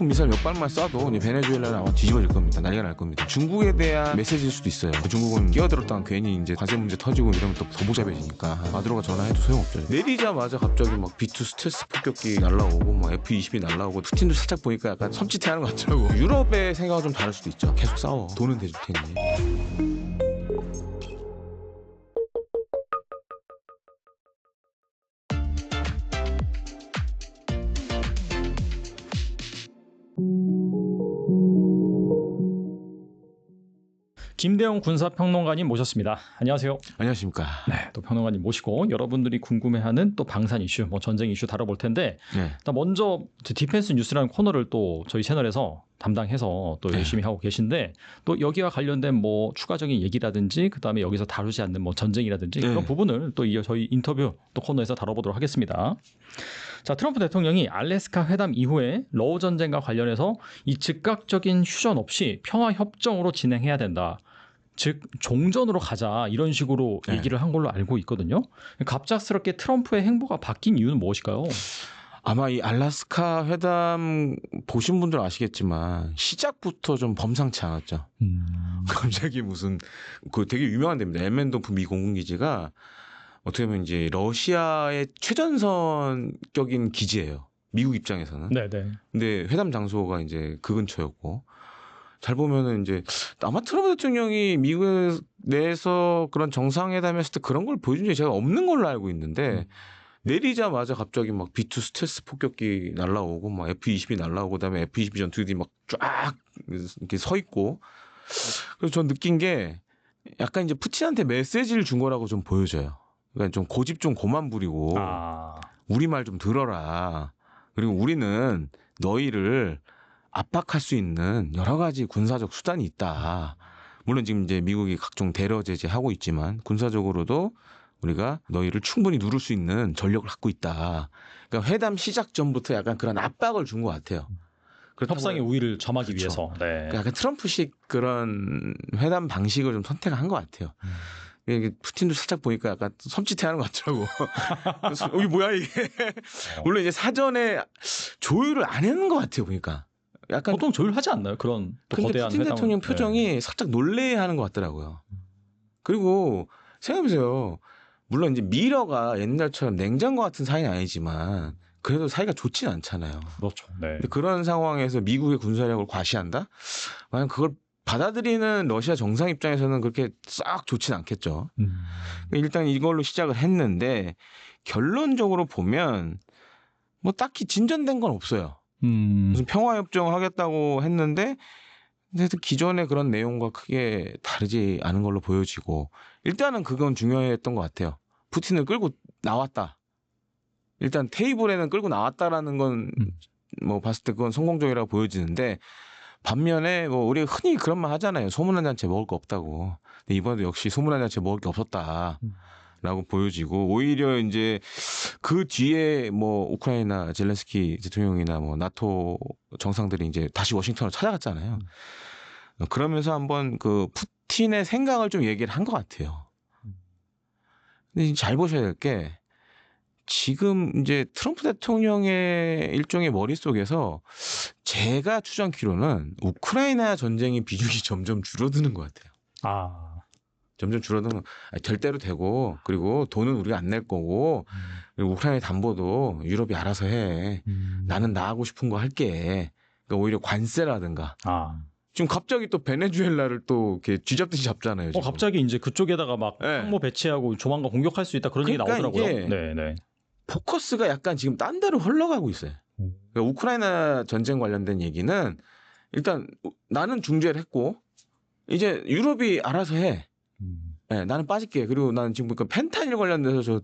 미사일 몇 발만 쏴도 이제 베네수엘라는 아마 뒤집어질 겁니다. 난리가 날 겁니다. 중국에 대한 메시지일 수도 있어요. 중국은 끼어들었다가 괜히 이제 관세 문제 터지고 이러면 또 더 복잡해지니까 마두로가 전화해도 소용없죠. 내리자마자 갑자기 막 B2 스텔스 폭격기 날라오고 막 F-22 날라오고 푸틴도 살짝 보니까 약간 섬찟해하는 것 같더라고. 유럽의 생각은 좀 다를 수도 있죠. 계속 싸워. 돈은 대줄 테니. 김대영 군사평론가님 모셨습니다. 안녕하세요. 안녕하십니까. 네, 또 평론가님 모시고 여러분들이 궁금해하는 또 방산 이슈, 뭐 전쟁 이슈 다뤄볼 텐데, 네. 일단 먼저 디펜스 뉴스라는 코너를 또 저희 채널에서 담당해서 또 열심히 하고 계신데, 또 여기와 관련된 뭐 추가적인 얘기라든지, 그 다음에 여기서 다루지 않는 뭐 전쟁이라든지 그런 부분을 또 저희 인터뷰 또 코너에서 다뤄보도록 하겠습니다. 자, 트럼프 대통령이 알래스카 회담 이후에 러우 전쟁과 관련해서 이 즉각적인 휴전 없이 평화 협정으로 진행해야 된다. 즉 종전으로 가자 이런 식으로 얘기를 한 걸로 알고 있거든요. 갑작스럽게 트럼프의 행보가 바뀐 이유는 무엇일까요? 아마 이 알래스카 회담 보신 분들 아시겠지만 시작부터 좀 범상치 않았죠. 갑자기 무슨 그 되게 유명한 데입니다. 엠멘도프 미 공군기지가 어떻게 보면 이제 러시아의 최전선격인 기지예요. 미국 입장에서는. 네네. 근데 회담 장소가 이제 그 근처였고. 잘 보면은 이제 아마 트럼프 대통령이 미국 내에서 그런 정상회담 했을 때 그런 걸 보여준 적이 제가 없는 걸로 알고 있는데 내리자마자 갑자기 막 B2 스텔스 폭격기 날라오고 막 F-22 날라오고 그다음에 F-22 전투기들이 막 쫙 이렇게 서 있고 그래서 전 느낀 게 약간 이제 푸틴한테 메시지를 준 거라고 좀 보여져요. 그러니까 좀 고집 좀 그만 부리고 우리 말 좀 들어라. 그리고 우리는 너희를 압박할 수 있는 여러 가지 군사적 수단이 있다. 물론 지금 이제 미국이 각종 대러 제재하고 있지만 군사적으로도 우리가 너희를 충분히 누를 수 있는 전력을 갖고 있다. 그러니까 회담 시작 전부터 약간 그런 압박을 준 것 같아요. 협상의 우위를 점하기 그렇죠. 위해서. 네. 그러니까 약간 트럼프식 그런 회담 방식을 좀 선택한 것 같아요. 이게 푸틴도 살짝 보니까 약간 섬찟해하는 것 같더라고. 그래서 이게 뭐야 이게. 물론 이제 사전에 조율을 안 했는 것 같아요 보니까. 약간 보통 조율하지 않나요? 그런 또 근데 거대한 푸틴 회담은. 대통령 표정이 살짝 놀래하는 것 같더라고요. 그리고 생각해보세요. 물론 이제 미러가 옛날처럼 냉장고 같은 사이는 아니지만 그래도 사이가 좋진 않잖아요. 그렇죠. 네. 근데 그런 상황에서 미국의 군사력을 과시한다? 만약 그걸 받아들이는 러시아 정상 입장에서는 그렇게 싹 좋진 않겠죠. 일단 이걸로 시작을 했는데 결론적으로 보면 뭐 딱히 진전된 건 없어요. 무슨 평화협정을 하겠다고 했는데 근데 기존의 그런 내용과 크게 다르지 않은 걸로 보여지고 일단은 그건 중요했던 것 같아요. 푸틴을 끌고 나왔다. 일단 테이블에는 끌고 나왔다라는 건 뭐 봤을 때 그건 성공적이라고 보여지는데 반면에 뭐 우리가 흔히 그런 말 하잖아요. 소문 한 잔치 먹을 거 없다고. 근데 이번에도 역시 소문 한 잔치 먹을 게 없었다라고 보여지고 오히려 이제 그 뒤에 뭐 우크라이나 젤렌스키 대통령이나 뭐 나토 정상들이 이제 다시 워싱턴으로 찾아갔잖아요. 그러면서 한번 그 푸틴의 생각을 좀 얘기를 한 것 같아요. 근데 잘 보셔야 될 게 지금 이제 트럼프 대통령의 일종의 머릿속에서 제가 추정키로는 우크라이나 전쟁의 비중이 점점 줄어드는 것 같아요. 점점 줄어드는 될 대로 되고 그리고 돈은 우리가 안 낼 거고 그리고 우크라이나 담보도 유럽이 알아서 해. 나는 나 하고 싶은 거 할게. 그러니까 오히려 관세라든가. 지금 갑자기 또 베네수엘라를 또 이렇게 쥐잡듯이 잡잖아요. 지금. 갑자기 이제 그쪽에다가 막 항모 배치하고 조만간 공격할 수 있다 그런 얘기 나오더라고요. 네. 포커스가 약간 지금 딴 데로 흘러가고 있어요. 그러니까 우크라이나 전쟁 관련된 얘기는 일단 나는 중재를 했고 이제 유럽이 알아서 해. 네, 나는 빠질게. 그리고 나는 지금 보니까 펜타닐 관련돼서 저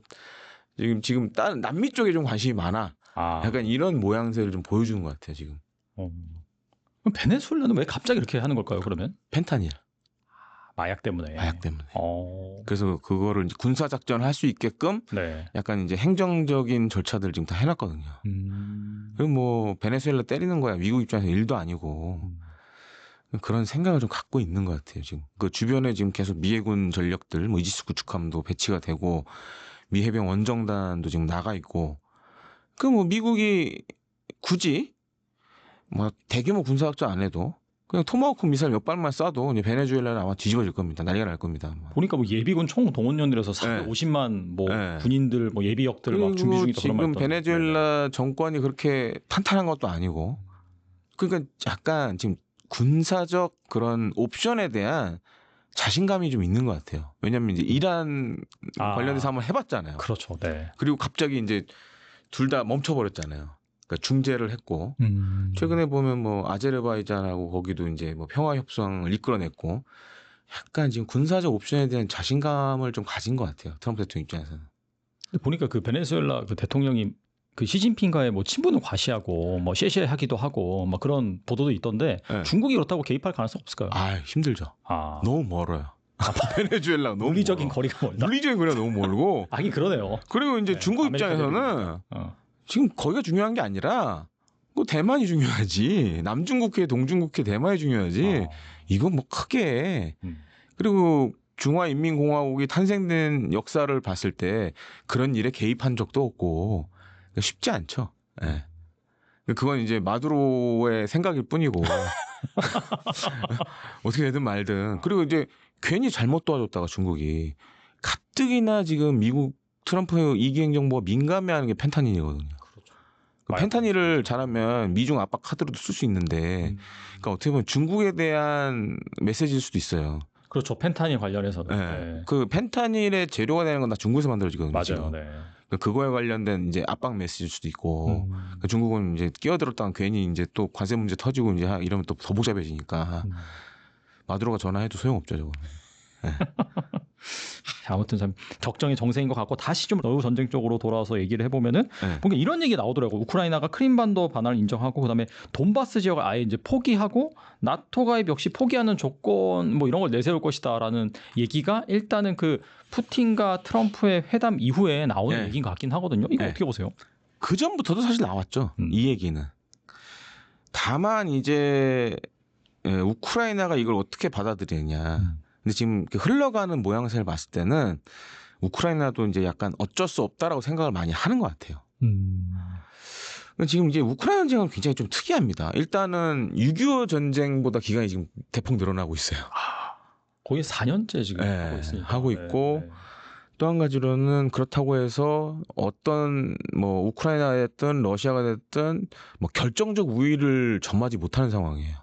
지금 다른 남미 쪽에 좀 관심이 많아. 약간 이런 모양새를 좀 보여주는 것 같아요 지금. 그럼 베네수엘라는 왜 갑자기 이렇게 하는 걸까요? 그러면 펜타닐. 마약 때문에. 그래서 그거를 이제 군사 작전을 할 수 있게끔 약간 이제 행정적인 절차들을 지금 다 해놨거든요. 그리고 뭐 베네수엘라 때리는 거야 미국 입장에서 일도 아니고 그런 생각을 좀 갖고 있는 것 같아요 지금. 그 주변에 지금 계속 미 해군 전력들, 뭐 이지스 구축함도 배치가 되고 미 해병 원정단도 지금 나가 있고 그 뭐 미국이 굳이 뭐 대규모 군사작전 안 해도 그냥 토마호크 미사일 몇 발만 쏴도 이제 베네수엘라는 아마 뒤집어질 겁니다. 난리가 날 겁니다. 아마. 보니까 뭐 예비군 총 동원연이라서 450만 뭐 네. 군인들 뭐 예비역들 막 준비 중이다 그런 말 지금 있던데. 베네수엘라 정권이 그렇게 탄탄한 것도 아니고 그러니까 약간 지금 군사적 그런 옵션에 대한 자신감이 좀 있는 것 같아요. 왜냐하면 이제 이란 관련해서 한번 해봤잖아요. 그렇죠. 네. 그리고 갑자기 이제 둘 다 멈춰버렸잖아요. 그러니까 중재를 했고 최근에 보면 뭐 아제르바이잔하고 거기도 이제 뭐 평화 협상을 이끌어냈고 약간 지금 군사적 옵션에 대한 자신감을 좀 가진 것 같아요. 트럼프 대통령 입장에서는. 근데 보니까 그 베네수엘라 그 대통령이 그 시진핑과의 뭐 친분을 과시하고 뭐 쉐쉐하기도 하고 막 그런 보도도 있던데 네. 중국이 그렇다고 개입할 가능성 없을까요? 아 힘들죠. 너무 멀어요. 베네수엘라 너무 물리적인 멀어. 거리가 멀다. 물리적인 거리가 너무 멀고. 하긴 그러네요. 그리고 이제 네, 중국 아메리카 입장에서는 대륙이니까. 지금 거기가 중요한 게 아니라 뭐 대만이 중요하지. 남중국해, 동중국해, 대만이 중요하지. 이건 뭐 크게. 그리고 중화인민공화국이 탄생된 역사를 봤을 때 그런 일에 개입한 적도 없고 쉽지 않죠. 예. 그건 이제 마두로의 생각일 뿐이고 어떻게 되든 말든. 그리고 이제 괜히 잘못 도와줬다가 중국이 가뜩이나 지금 미국 트럼프 이기 행정부가 민감해하는 게 펜타닐이거든요. 그렇죠. 그 펜타닐을 잘하면 미중 압박 카드로도 쓸 수 있는데, 그러니까 어떻게 보면 중국에 대한 메시지일 수도 있어요. 그렇죠. 펜타닐 관련해서는. 네. 네. 그 펜타닐의 재료가 되는 건 다 중국에서 만들어지거든요. 맞아요. 지금. 네. 그러니까 그거에 관련된 이제 압박 메시지일 수도 있고, 그러니까 중국은 이제 끼어들었다가 괜히 이제 또 관세 문제 터지고 이제 이러면 또 더 복잡해지니까 마두로가 전화해도 소용없죠, 저거. 네. 아무튼 참 적정의 정세인 것 같고 다시 좀 러우 전쟁 쪽으로 돌아와서 얘기를 해보면은 네. 뭔가 이런 얘기 나오더라고. 우크라이나가 크림반도 반환을 인정하고 그다음에 돈바스 지역을 아예 이제 포기하고 나토 가입 역시 포기하는 조건 뭐 이런 걸 내세울 것이다라는 얘기가 일단은 그 푸틴과 트럼프의 회담 이후에 나오는 네. 얘기인 것 같긴 하거든요. 이거 네. 어떻게 보세요? 그 전부터도 사실 나왔죠. 이 얘기는. 다만 이제 우크라이나가 이걸 어떻게 받아들이느냐. 근데 지금 흘러가는 모양새를 봤을 때는 우크라이나도 이제 약간 어쩔 수 없다라고 생각을 많이 하는 것 같아요. 지금 이제 우크라이나 전쟁은 굉장히 좀 특이합니다. 일단은 6.25 전쟁보다 기간이 지금 대폭 늘어나고 있어요. 거의 4년째 지금 네, 하고 있으니까. 하고 있고 또 한 가지로는 그렇다고 해서 어떤 뭐 우크라이나가 됐든 러시아가 됐든 뭐 결정적 우위를 점하지 못하는 상황이에요.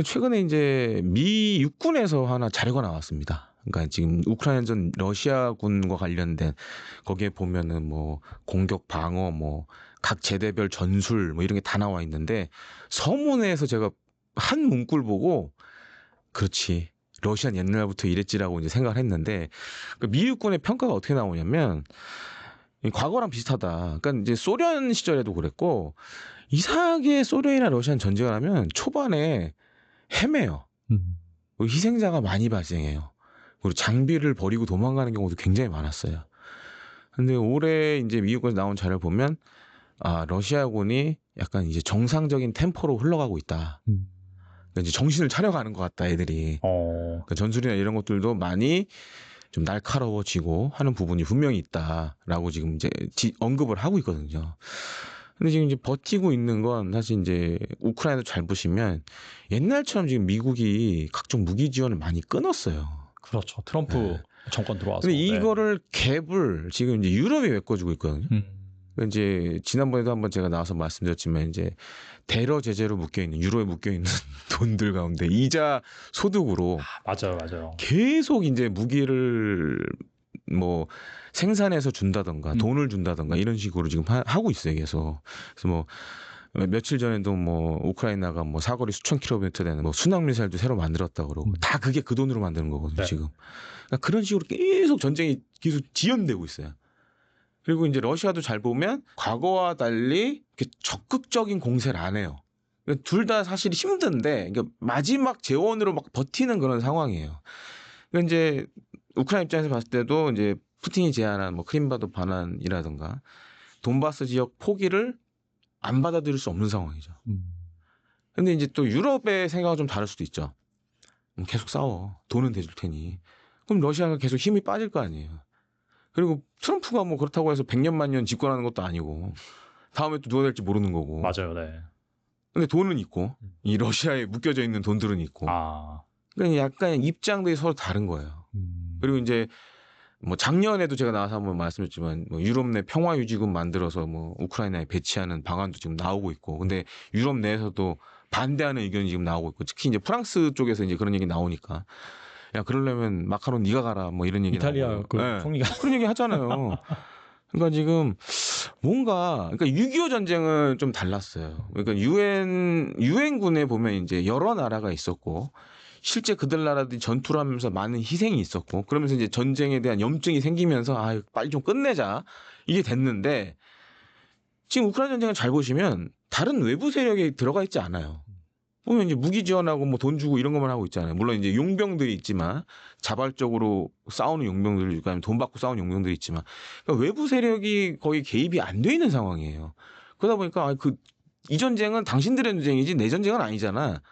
최근에 이제 미 육군에서 하나 자료가 나왔습니다. 그러니까 지금 우크라이나전 러시아군과 관련된 거기에 보면은 뭐 공격 방어 뭐 각 제대별 전술 뭐 이런 게 다 나와 있는데 서문에서 제가 한 문구를 보고 그렇지. 러시아는 옛날부터 이랬지라고 이제 생각을 했는데 미 육군의 평가가 어떻게 나오냐면 과거랑 비슷하다. 그러니까 이제 소련 시절에도 그랬고 이상하게 소련이나 러시아는 전쟁을 하면 초반에 헤매요. 희생자가 많이 발생해요. 그리고 장비를 버리고 도망가는 경우도 굉장히 많았어요. 근데 올해 이제 미국에서 나온 자료를 보면 러시아군이 약간 이제 정상적인 템포로 흘러가고 있다. 그러니까 이제 정신을 차려가는 것 같다, 애들이. 그러니까 전술이나 이런 것들도 많이 좀 날카로워지고 하는 부분이 분명히 있다라고 지금 이제 언급을 하고 있거든요. 근데 지금 이제 버티고 있는 건 사실 이제 우크라이나도 잘 보시면 옛날처럼 지금 미국이 각종 무기 지원을 많이 끊었어요. 그렇죠. 트럼프 네. 정권 들어와서. 근데 이거를 갭을 지금 이제 유럽이 메꿔주고 있거든요. 그러니까 이제 지난번에도 한번 제가 나와서 말씀드렸지만 이제 대러 제재로 묶여 있는 유로에 묶여 있는 돈들 가운데 이자 소득으로 맞아요. 계속 이제 무기를 뭐 생산해서 준다던가 돈을 준다던가 이런 식으로 지금 하고 있어요 계속. 그래서 뭐 며칠 전에도 뭐 우크라이나가 뭐 사거리 수천 킬로미터 되는 뭐 순항 미사일도 새로 만들었다 그러고 다 그게 그 돈으로 만드는 거거든요. 네. 지금. 그러니까 그런 식으로 계속 전쟁이 계속 지연되고 있어요. 그리고 이제 러시아도 잘 보면 과거와 달리 적극적인 공세를 안 해요. 둘 다 사실 힘든데 마지막 재원으로 막 버티는 그런 상황이에요. 그러니까 이제 우크라이나 입장에서 봤을 때도 이제 푸틴이 제안한 뭐 크림반도 반환이라든가 돈바스 지역 포기를 안 받아들일 수 없는 상황이죠. 근데 이제 또 유럽의 생각은 좀 다를 수도 있죠. 계속 싸워. 돈은 대줄 테니. 그럼 러시아가 계속 힘이 빠질 거 아니에요. 그리고 트럼프가 뭐 그렇다고 해서 100년 만년 집권하는 것도 아니고 다음에 또 누가 될지 모르는 거고. 맞아요. 네. 근데 돈은 있고 이 러시아에 묶여져 있는 돈들은 있고. 아. 그러니까 약간 입장들이 서로 다른 거예요. 그리고 이제 뭐 작년에도 제가 나와서 한번 말씀드렸지만 뭐 유럽 내 평화유지군 만들어서 뭐 우크라이나에 배치하는 방안도 지금 나오고 있고. 근데 유럽 내에서도 반대하는 의견이 지금 나오고 있고. 특히 이제 프랑스 쪽에서 이제 그런 얘기 나오니까 야 그러려면 마카론 네가 가라 뭐 이런 얘기 이탈리아 나오고. 그 네. 총리가 그런 얘기 하잖아요. 그러니까 지금 뭔가 그러니까 6.25 전쟁은 좀 달랐어요. 그러니까 유엔군에 보면 이제 여러 나라가 있었고 실제 그들 나라들이 전투를 하면서 많은 희생이 있었고 그러면서 이제 전쟁에 대한 염증이 생기면서 아 빨리 좀 끝내자 이게 됐는데 지금 우크라이나 전쟁을 잘 보시면 다른 외부 세력이 들어가 있지 않아요. 보면 이제 무기 지원하고 뭐 돈 주고 이런 것만 하고 있잖아요. 물론 이제 용병들이 있지만 자발적으로 싸우는 용병들이 있고 아니면 돈 받고 싸우는 용병들이 있지만 그러니까 외부 세력이 거의 개입이 안 돼 있는 상황이에요. 그러다 보니까 이 전쟁은 당신들의 전쟁이지 내 전쟁은 아니잖아.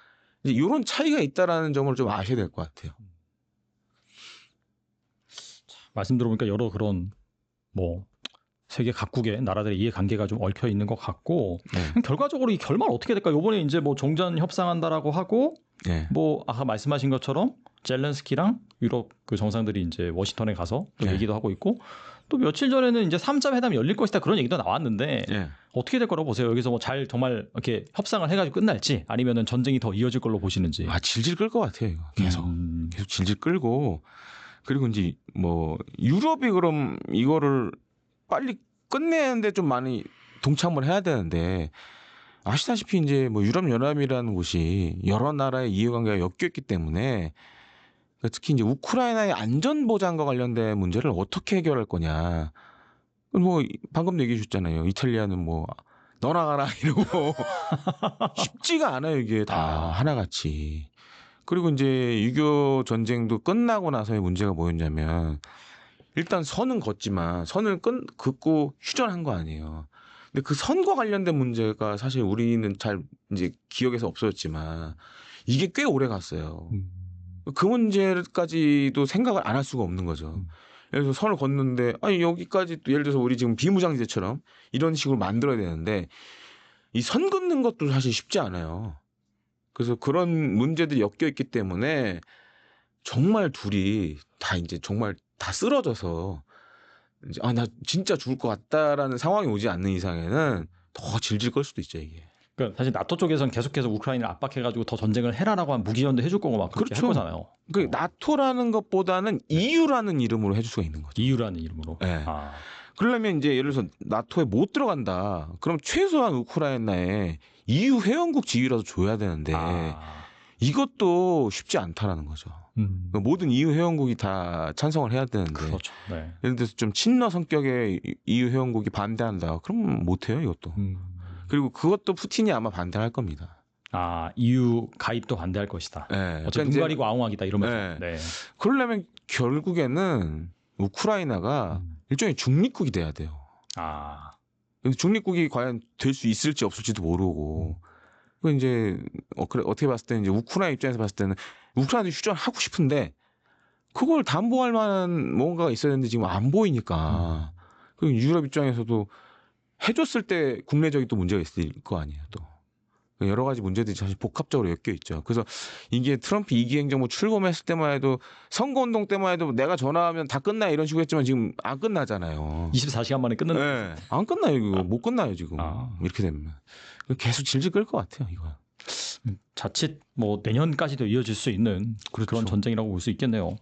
이제 이런 차이가 있다라는 점을 좀 아셔야 될 것 같아요. 말씀 들어보니까 여러 그런 뭐 세계 각국의 나라들의 이해관계가 좀 얽혀 있는 것 같고 네. 결과적으로 이 결말 어떻게 될까? 이번에 이제 뭐 종전 협상한다라고 하고 네. 뭐 아까 말씀하신 것처럼 젤렌스키랑 유럽 그 정상들이 이제 워싱턴에 가서 또 네. 얘기도 하고 있고 또 며칠 전에는 이제 3자 회담이 열릴 것이다 그런 얘기도 나왔는데 네. 어떻게 될 거라고 보세요? 여기서 뭐 잘 정말 이렇게 협상을 해가지고 끝날지 아니면은 전쟁이 더 이어질 걸로 보시는지. 질질 끌 것 같아요. 이거. 계속 질질 끌고 그리고 이제 뭐 유럽이 그럼 이거를 빨리 끝내는데 좀 많이 동참을 해야 되는데 아시다시피 이제 뭐 유럽 연합이라는 곳이 여러 나라의 이해관계가 엮여 있기 때문에 특히 이제 우크라이나의 안전 보장과 관련된 문제를 어떻게 해결할 거냐. 뭐 방금 얘기해 주셨잖아요. 이탈리아는 뭐 너나 가라 이러고 쉽지가 않아요 이게 다 하나같이. 그리고 이제 6.25 전쟁도 끝나고 나서의 문제가 뭐였냐면 일단 선은 걷지만 선을 긋고 휴전한 거 아니에요. 근데 그 선과 관련된 문제가 사실 우리는 잘 이제 기억에서 없어졌지만 이게 꽤 오래 갔어요. 그 문제까지도 생각을 안 할 수가 없는 거죠. 예를 들어서 선을 걷는데 아니 여기까지 예를 들어서 우리 지금 비무장지대처럼 이런 식으로 만들어야 되는데 이 선 긋는 것도 사실 쉽지 않아요. 그래서 그런 문제들이 엮여 있기 때문에 정말 둘이 다 이제 정말 다 쓰러져서 이제 나 진짜 죽을 것 같다라는 상황이 오지 않는 이상에는 더 질질 끌 수도 있죠 이게. 그러니까 사실 나토 쪽에서는 계속해서 우크라이나를 압박해가지고 더 전쟁을 해라라고 한 무기전도 해줄 거고 막 그렇게 그렇죠. 할 거잖아요. 그 나토라는 것보다는 EU라는 이름으로 해줄 수가 있는 거죠. EU라는 이름으로. 네. 그러려면 이제 예를 들어서 나토에 못 들어간다. 그럼 최소한 우크라이나에 EU 회원국 지위라도 줘야 되는데 이것도 쉽지 않다라는 거죠. 그러니까 모든 EU 회원국이 다 찬성을 해야 되는데 그렇죠. 네. 예를 들어서 좀 친러 성격의 EU 회원국이 반대한다. 그럼 못해요 이것도. 그리고 그것도 푸틴이 아마 반대할 겁니다. EU 가입도 반대할 것이다. 네. 어차피 눈 가리고 아웅하기다 이러면서. 네. 그러려면 결국에는 우크라이나가 일종의 중립국이 돼야 돼요. 근데 중립국이 과연 될 수 있을지 없을지도 모르고. 그 이제 어떻게 봤을 때는 이제 우크라이나 입장에서 봤을 때는 우크라이나도 휴전하고 싶은데 그걸 담보할 만한 뭔가가 있어야 되는데 지금 안 보이니까. 그리고 유럽 입장에서도 해줬을 때 국내적인 또 문제가 있을 거 아니에요 또. 여러 가지 문제들이 사실 복합적으로 엮여 있죠. 그래서 이게 트럼프 2기 행정부 출범했을 때만 해도 선거운동 때만 해도 내가 전화하면 다 끝나 이런 식으로 했지만 지금 안 끝나잖아요. 24시간 만에 끝나는. 네. 안 끝나요 이거. 못 끝나요 지금. 이렇게 되면. 계속 질질 끌 것 같아요 이거. 자칫 뭐 내년까지도 이어질 수 있는 그런 전쟁이라고 볼 수 있겠네요.